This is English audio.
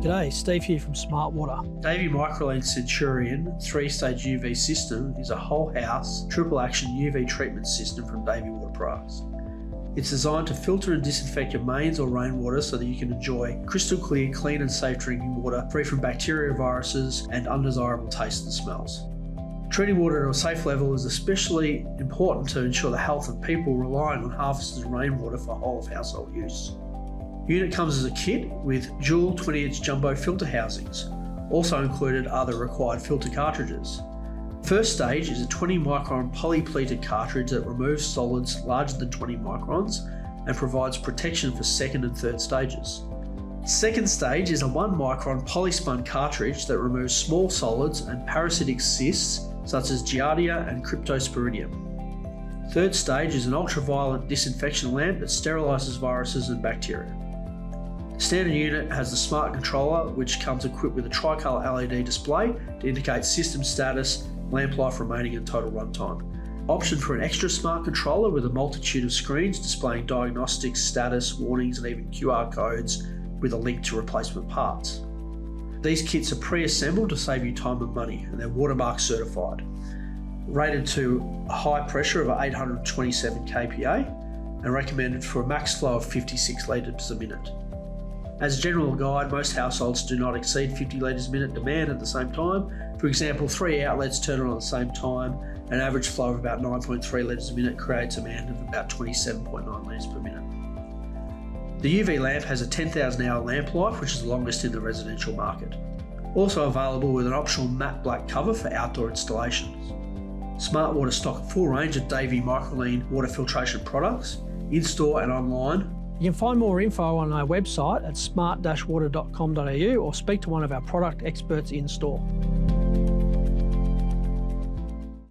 G'day, Steve here from Smart Water. Davey Microlene Centurion 3-stage UV system is a whole house triple action UV treatment system from Davey Water Products. It's designed to filter and disinfect your mains or rainwater so that you can enjoy crystal clear, clean and safe drinking water free from bacteria, viruses and undesirable tastes and smells. Treating water to a safe level is especially important to ensure the health of people relying on harvested rainwater for whole of household use. The unit comes as a kit with dual 20-inch jumbo filter housings. Also included are the required filter cartridges. First stage is a 20 micron polypleated cartridge that removes solids larger than 20 microns and provides protection for second and third stages. Second stage is a 1 micron polyspun cartridge that removes small solids and parasitic cysts such as Giardia and Cryptosporidium. Third stage is an ultraviolet disinfection lamp that sterilises viruses and bacteria. The standard unit has the smart controller, which comes equipped with a tricolour LED display to indicate system status, lamp life remaining and total runtime. Option for an extra smart controller with a multitude of screens displaying diagnostics, status, warnings and even QR codes with a link to replacement parts. These kits are pre-assembled to save you time and money, and they're WaterMark certified. Rated to a high pressure of 827 kPa and recommended for a max flow of 56 litres a minute. As a general guide, most households do not exceed 50 litres a minute demand at the same time. For example, 3 outlets turn on at the same time. An average flow of about 9.3 litres a minute creates a demand of about 27.9 litres per minute. The UV lamp has a 10,000 hour lamp life, which is the longest in the residential market. Also available with an optional matte black cover for outdoor installations. Smart Water stock a full range of Davey Microlene water filtration products, in-store and online. You can find more info on our website at smart-water.com.au or speak to one of our product experts in store.